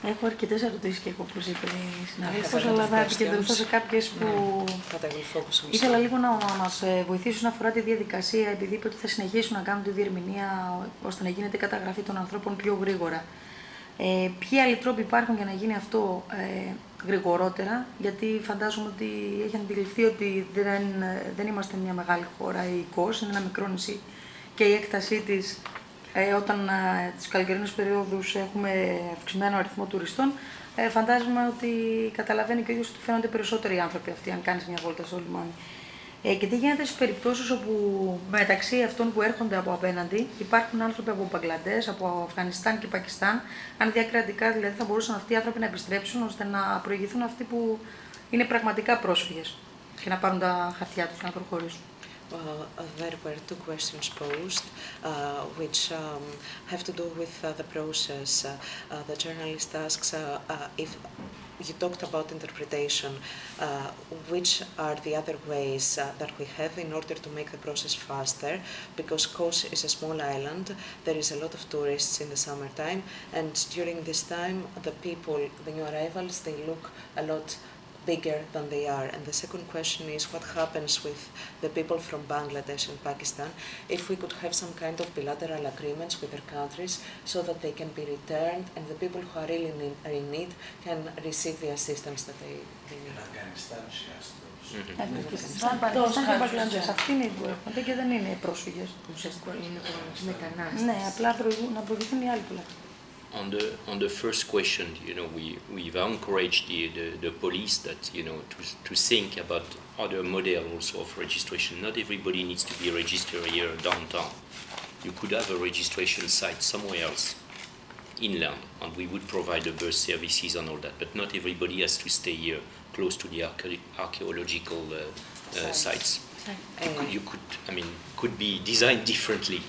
Έχω αρκετές ερωτήσεις και εγώ, όπως είπε η συνάδελφος, αλλά θα επικεντρωθώ σε κάποιες που ήθελα λίγο να μας βοηθήσουν όσον αφορά τη διαδικασία, επειδή είπε ότι θα συνεχίσουν να κάνουν τη διερμηνία ώστε να γίνεται η καταγραφή των ανθρώπων πιο γρήγορα. Ποιοι άλλοι τρόποι υπάρχουν για να γίνει αυτό γρηγορότερα, γιατί φαντάζομαι ότι έχει αντιληφθεί ότι δεν είμαστε μια μεγάλη χώρα, η Κος είναι ένα μικρό νησί και η έκτασή της, όταν τις καλοκαιρινές περιόδους έχουμε αυξημένο αριθμό τουριστών, φαντάζομαι ότι καταλαβαίνει και ο ίδιος ότι φαίνονται περισσότεροι άνθρωποι αυτοί αν κάνεις μια βόλτα στο λιμάνι. Και τι γίνεται στις περιπτώσεις όπου μεταξύ αυτών που έρχονται από απέναντι υπάρχουν άνθρωποι από Μπαγκλαντές, από Αφγανιστάν και Πακιστάν, αν διακρατικά δηλαδή θα μπορούσαν αυτοί οι άνθρωποι να επιστρέψουν ώστε να προηγηθούν αυτοί που είναι πραγματικά πρόσφυγες και να πάρουν τα χαρτιά τους και να προχωρήσουν. There were two questions posed, which have to do with the process. The journalist asks if you talked about interpretation, which are the other ways that we have in order to make the process faster, because Kos is a small island, there is a lot of tourists in the summertime, and during this time the people, the new arrivals, they look a lot bigger than they are. And the second question is what happens with the people from Bangladesh and Pakistan if we could have some kind of bilateral agreements with their countries so that they can be returned and the people who are really in need can receive the assistance that they need. Αφγανιστάν ουσιαστικά. Αυτοί είναι που έρχονται και δεν είναι πρόσφυγες. Ουσιαστικά είναι μετανάστες. Ναι, απλά να προηγηθούν οι άλλοι τουλάχιστον. On the first question, we've encouraged the police that to think about other models of registration. Not everybody needs to be registered here downtown. You could have a registration site somewhere else, inland, and we would provide the bus services and all that. But not everybody has to stay here, close to the archaeological sites. Could be designed differently,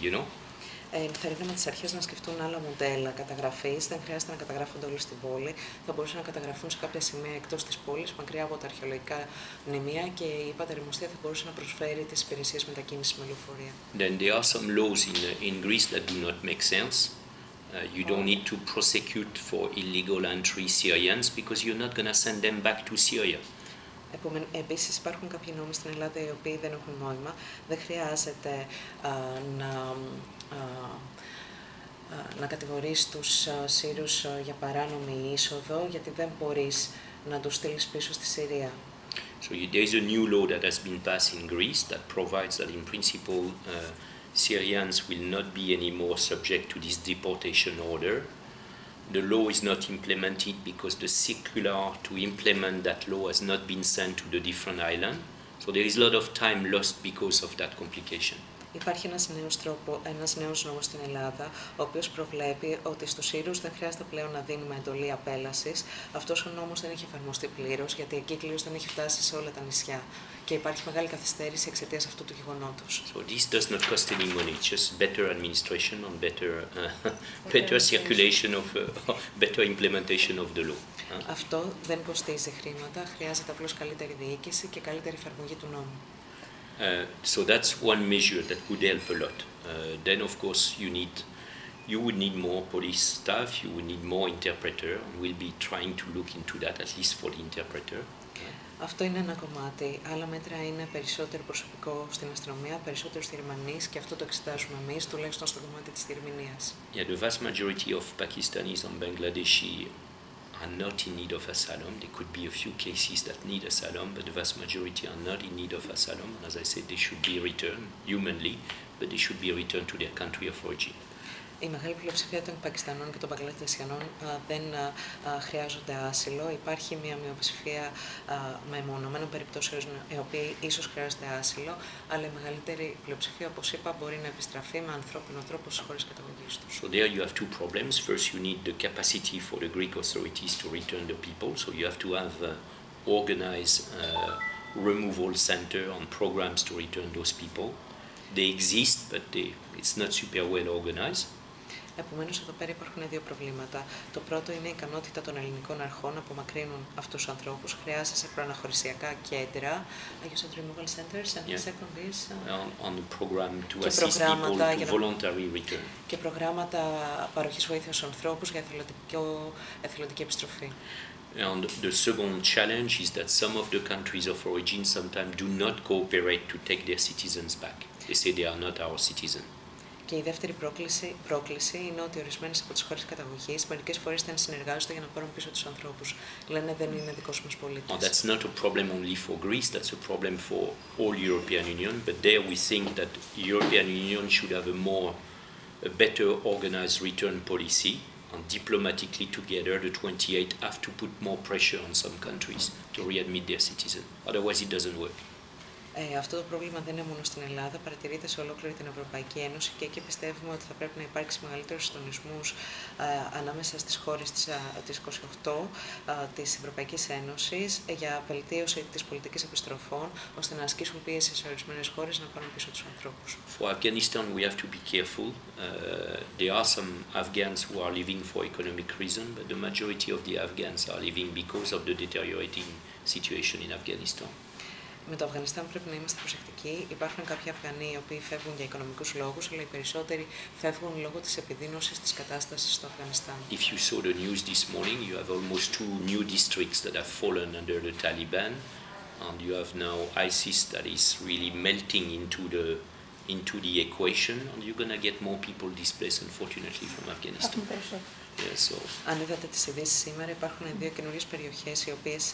Ενθαρρύναμε τις αρχές να σκεφτούν άλλα μοντέλα καταγραφής. Δεν χρειάζεται να καταγράφονται όλοι στην πόλη. Θα μπορούσαν να καταγραφούν σε κάποια σημεία εκτός της πόλης, μακριά από τα αρχαιολογικά μνημεία και η πατερημοστία θα μπορούσε να προσφέρει τις υπηρεσίες μετακίνησης με λεωφορεία. Then there are some laws in Greece that do not make sense. You don't need to prosecute for illegal entry Syrians because you're not going to send them back to Syria. Επίσης υπάρχουν κάποιοι νόμοι στην Ελλάδα οι οποίοι δεν έχουν νόημα. Δεν χρειάζεται να κατηγορείς τους Σύρους για παράνομη είσοδο, γιατί δεν μπορείς να τους στείλεις πίσω στη Συρία. So there is a new law that has been passed in Greece that provides that in principle Syrians will not be anymore subject to this deportation order. The law is not implemented because the circular to implement that law has not been sent to the different island. So there is a lot of time lost because of that complication. Υπάρχει ένας νέος νόμος στην Ελλάδα, ο οποίος προβλέπει ότι στους Σύρους δεν χρειάζεται πλέον να δίνουμε εντολή απέλασης. Αυτός ο νόμος δεν έχει εφαρμοστεί πλήρως, γιατί η εγκύκλειος δεν έχει φτάσει σε όλα τα νησιά. Και υπάρχει μεγάλη καθυστέρηση εξαιτίας αυτού του γεγονότος. So this does not cost any money, it's just better administration and better circulation better implementation of the law. Αυτό δεν κοστίζει χρήματα, χρειάζεται απλώς καλύτερη διοίκηση και καλύτερη εφαρμογή του νόμου. So that's one measure that would help a lot. Then of course you would need more police staff, you would need more interpreter, and we'll be trying to look into that at least for the interpreter. Αυτό είναι ένα κομμάτι. Άλλα μέτρα είναι περισσότερο προσωπικό στην αστυνομία, περισσότερους διερμηνείς και αυτό το εξετάζουμε εμείς, τουλάχιστον στο κομμάτι της διερμηνίας. Yeah, the vast majority of Pakistanis and Bangladeshi are not in need of asylum. There could be a few cases that need asylum, but the vast majority are not in need of asylum. And as I said, they should be returned humanly, but they should be returned to their country of origin. Η μεγάλη πλειοψηφία των Πακιστανών και των Μπαγκλαντεσιανών δεν χρειάζονται άσυλο. Υπάρχει μια μειοψηφία μεμονωμένων περιπτώσεων οι οποίοι ίσως χρειάζονται άσυλο, αλλά η μεγαλύτερη πλειοψηφία, όπως είπα, μπορεί να επιστραφεί με ανθρώπινο τρόπο στις χώρες καταγωγής τους. So there you have two problems. First, you need the capacity for the Greek authorities to return the people. So you have to have organized removal center and programs to return those people. They exist, but it's not super well organized. Επομένως, εδώ πέρα υπάρχουν δύο προβλήματα. Το πρώτο είναι η ικανότητα των ελληνικών αρχών να απομακρύνουν αυτούς τους ανθρώπους. Χρειάζεται σε προαναχωρησιακά κέντρα. You said removal centers, and the second is on the program to assist people to voluntary return. Και προγράμματα παροχής βοήθειας στους ανθρώπους για εθελοντική επιστροφή. And the second challenge is that some of the countries of origin sometimes do not cooperate to take their citizens back. They say they are not our citizen. Και η δεύτερη πρόκληση είναι ότι ορισμένες από τις χώρες καταγωγής μερικές φορές δεν συνεργάζονται για να πάρουν πίσω τους ανθρώπους. Λένε δεν είναι δικός μας πολίτης. That's not a problem only for Greece, that's a problem for all European Union, but there we think that European Union should have a better organized return policy, and diplomatically together the 28 have to put more pressure on some countries to readmit their citizens. Otherwise it doesn't work. Αυτό το πρόβλημα δεν είναι μόνο στην Ελλάδα, παρατηρείται σε ολόκληρη την Ευρωπαϊκή Ένωση και εκεί πιστεύουμε ότι θα πρέπει να υπάρξει μεγαλύτερος συντονισμός ανάμεσα στις χώρες της 28 της Ευρωπαϊκής Ένωσης για βελτίωση της πολιτικής επιστροφών, ώστε να ασκήσουν πίεση σε ορισμένες χώρες να πάρουν πίσω τους ανθρώπους. For Afghanistan we have to be careful. There are some Afghans who are leaving for economic reason, but the majority of the Afghans are leaving because of the deteriorating situation in Afghanistan. Με το Αφγανιστάν πρέπει να είμαστε προσεκτικοί. Υπάρχουν κάποιοι Αφγανοί οι οποίοι φεύγουν για οικονομικούς λόγους, αλλά οι περισσότεροι φεύγουν λόγω της επιδείνωσης της κατάστασης στο Αφγανιστάν. If you saw the news this morning, you have almost 2 new districts that have fallen under the Taliban, and you have now ISIS that is really melting into the equation, and you're going to get more people displaced, unfortunately, from Afghanistan. Yeah, so. Αν είδατε τις ειδήσεις σήμερα, υπάρχουν δύο καινούριες περιοχές οι οποίες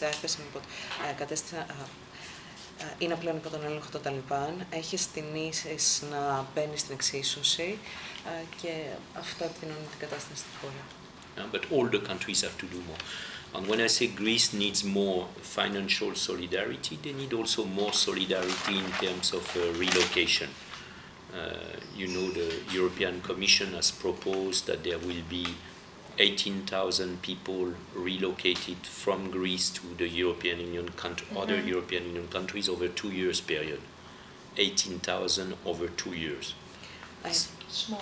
είναι πλέον υπό τον έλεγχο των Ταλιμπάν, έχει στην ίσης να μπαίνει στην εξίσωση και αυτό επιδεινώνει την κατάσταση στη χώρα. But all the countries have to do more. And when I say Greece needs more financial solidarity, they need also more solidarity in terms of relocation. You know, the European Commission has proposed that there will be 18,000 people relocated from Greece to the European Union other European Union countries over 2 years period. 18,000 over 2 years.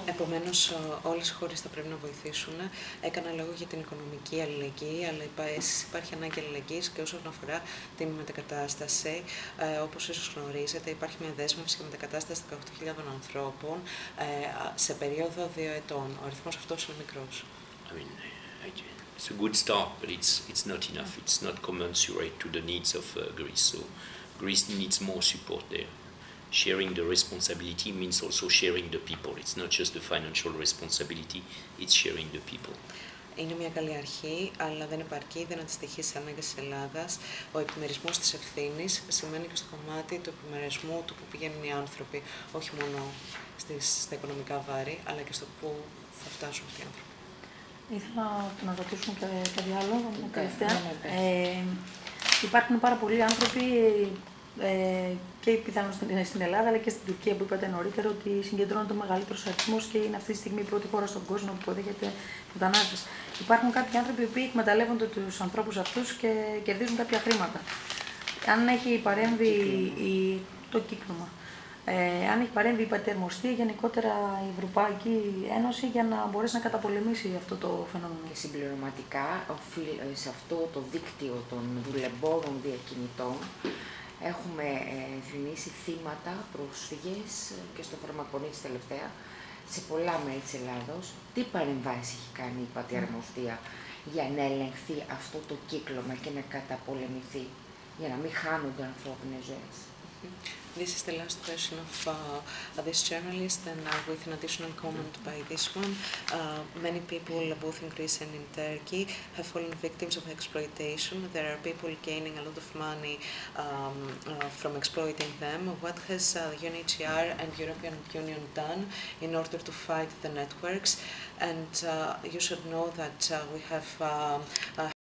Επομένως, όλες οι χώρες θα πρέπει να βοηθήσουν. Έκανα λόγο για την οικονομική αλληλεγγύη, αλλά υπάρχει ανάγκη αλληλεγγύης και όσον αφορά την μετακατάσταση. Όπως ίσως γνωρίζετε, υπάρχει μια δέσμευση για μετακατάσταση 18.000 ανθρώπων σε περίοδο 2 ετών. Ο αριθμός αυτός είναι μικρός. I mean, it's a good start, but it's not enough. It's not commensurate to the needs of Greece. So Greece needs more support there. Sharing the responsibility means also sharing the people. It's not just the financial responsibility, it's sharing the people. Είναι μια καλή αρχή, αλλά δεν επαρκεί, δεν αντιστοιχεί στις ανάγκες της Ελλάδας. Ο επιμερισμός της ευθύνης σημαίνει και στο κομμάτι του επιμερισμού του που πηγαίνουν οι άνθρωποι, όχι μόνο στα οικονομικά βάρη, αλλά και στο που θα φτάσουν αυτοί οι άνθρωποι. Ήθελα να ρωτήσουμε και κάτι άλλο, τελευταία. Υπάρχουν πάρα πολλοί άνθρωποι και πιθανόν στην Ελλάδα αλλά και στην Τουρκία που είπατε νωρίτερα ότι συγκεντρώνεται ο μεγαλύτερος αριθμός και είναι αυτή τη στιγμή η πρώτη χώρα στον κόσμο που υποδέχεται μετανάστες. Υπάρχουν κάποιοι άνθρωποι που εκμεταλλεύονται τους ανθρώπους αυτούς και κερδίζουν κάποια χρήματα. Αν έχει παρέμβει το κύκλωμα. Αν έχει παρέμβει η πατερμοστή, γενικότερα η Ευρωπαϊκή Ένωση για να μπορέσει να καταπολεμήσει αυτό το φαινόμενο. Και συμπληρωματικά, σε αυτό το δίκτυο των δουλεμπόρων διακινητών, έχουμε θρηνήσει θύματα, πρόσφυγες και στο φαρμακονίτη τελευταία, σε πολλά μέρη της Ελλάδος. Τι παρεμβάσεις έχει κάνει η πατερμοστία για να ελεγχθεί αυτό το κύκλωμα και να καταπολεμηθεί, για να μην χάνονται ανθρώπινες ζωές. This is the last question of this journalist, and with an additional comment by this one. Many people, both in Greece and in Turkey, have fallen victims of exploitation. There are people gaining a lot of money from exploiting them. What has UNHCR and European Union done in order to fight the networks? And you should know that we have